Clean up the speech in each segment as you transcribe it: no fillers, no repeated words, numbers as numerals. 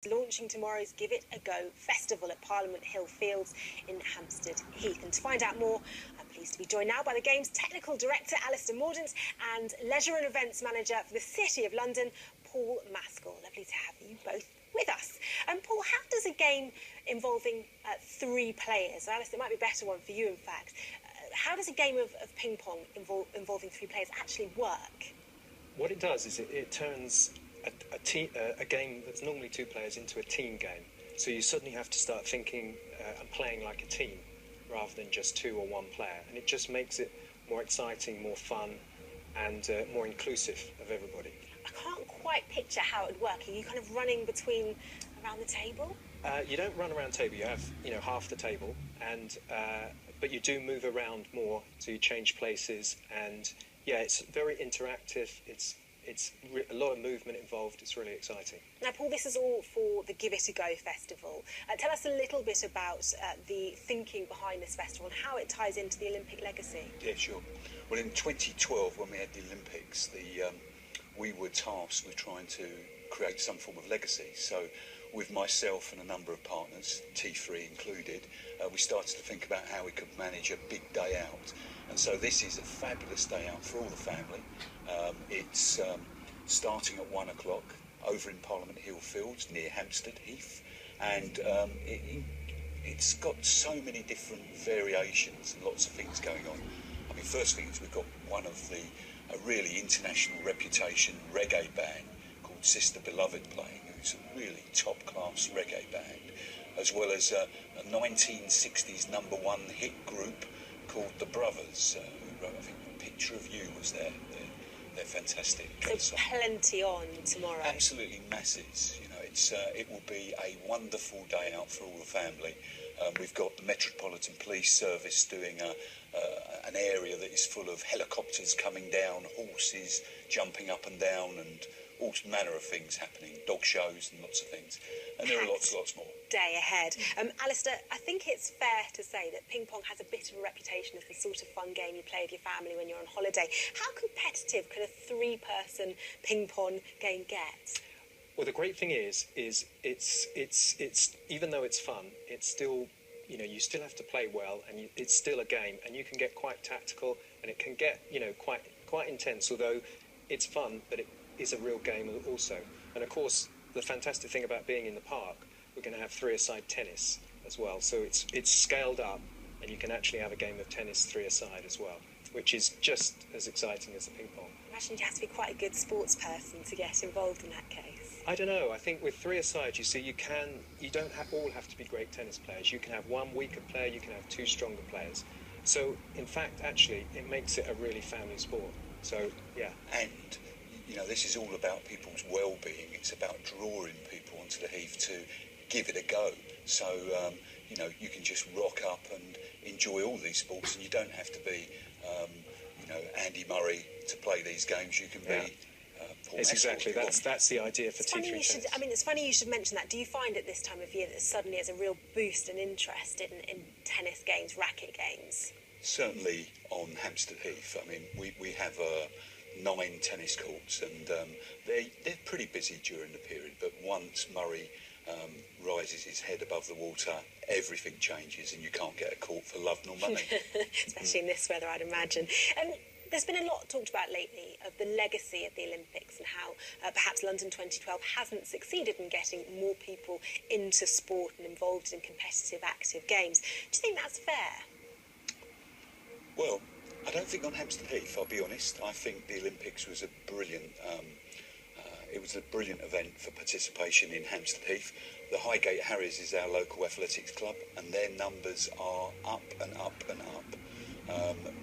Launching tomorrow's Give It a Go festival at Parliament Hill Fields in Hampstead Heath. And to find out more, I'm pleased to be joined now by the game's technical director, Alistair Mordaunt, and leisure and events manager for the City of London, Paul Maskell. Lovely to have you both with us. Paul, how does a game involving 3 players, Alistair, it might be a better one for you, in fact, how does a game of ping pong involving 3 players actually work? What it does is it turns a game that's normally 2 players into a team game. So you suddenly have to start thinking and playing like a team rather than just 2 or 1 player. And it just makes it more exciting, more fun, and more inclusive of everybody. I can't quite picture how it would work. Are you kind of running around the table? You don't run around the table. You have, half the table, and but you do move around more. So you change places, and yeah, it's very interactive. It's a lot of movement involved. It's really exciting. Now, Paul, this is all for the Give It a Go festival. Tell us a little bit about the thinking behind this festival and how it ties into the Olympic legacy. Yeah, sure. Well, in 2012, when we had the Olympics, we were tasked with trying to create some form of legacy. So with myself and a number of partners, T3 included, we started to think about how we could manage a big day out. And so this is a fabulous day out for all the family. It's starting at 1 o'clock over in Parliament Hill Fields near Hampstead Heath, and it's got so many different variations and lots of things going on. I mean, first thing is we've got one of a really international reputation reggae band called Sister Beloved playing, who's a really top-class reggae band, as well as a 1960s #1 hit group called The Brothers, who wrote, I think, A Picture of You was there. They're fantastic. So plenty on tomorrow. Absolutely masses. It will be a wonderful day out for all the family. We've got the Metropolitan Police Service doing an area that is full of helicopters coming down, horses jumping up and down, and all manner of things happening, dog shows and lots of things. And there are lots more. Day ahead. Alistair, I think it's fair to say that ping pong has a bit of a reputation as the sort of fun game you play with your family when you're on holiday. How competitive can a 3-person ping pong game get? Well, the great thing is it's even though it's fun, it's still, you still have to play well, and it's still a game, and you can get quite tactical, and it can get, quite intense, although it's fun, but it is a real game also. And of course, the fantastic thing about being in the park, we're going to have 3-a-side tennis as well. So it's scaled up, and you can actually have a game of tennis 3-a-side as well, which is just as exciting as the ping pong. I imagine you have to be quite a good sports person to get involved in that case. I don't know. I think with 3-a-side, you see, you don't all have to be great tennis players. You can have 1 weaker player, you can have 2 stronger players. So, in fact, actually, it makes it a really family sport. So, yeah. And this is all about people's well-being. It's about drawing people onto the heath to give it a go. So, you can just rock up and enjoy all these sports, and you don't have to be, Andy Murray to play these games. You can be Paul It's Maskell. exactly, that's the idea for T3 tennis. It's funny you should mention that. Do you find at this time of year that suddenly there's a real boost and interest in tennis games, racket games? Certainly on Hampstead Heath. I mean, we have 9 tennis courts, and they're pretty busy during the period, but once Murray rises his head above the water, everything changes, and you can't get a court for love nor money. Especially in this weather, I'd imagine. There's been a lot talked about lately of the legacy of the Olympics and how perhaps London 2012 hasn't succeeded in getting more people into sport and involved in competitive, active games. Do you think that's fair? Well, I don't think on Hampstead Heath, I'll be honest. I think the Olympics was a brilliant event for participation in Hampstead Heath. The Highgate Harriers is our local athletics club, and their numbers are up and up and up.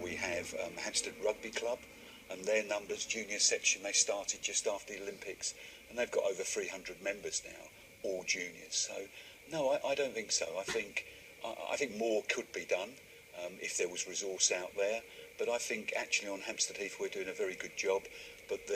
We have Hampstead Rugby Club, and their numbers, junior section, they started just after the Olympics, and they've got over 300 members now, all juniors. So, no, I don't think so. I think more could be done if there was resource out there. But I think actually on Hampstead Heath we're doing a very good job. But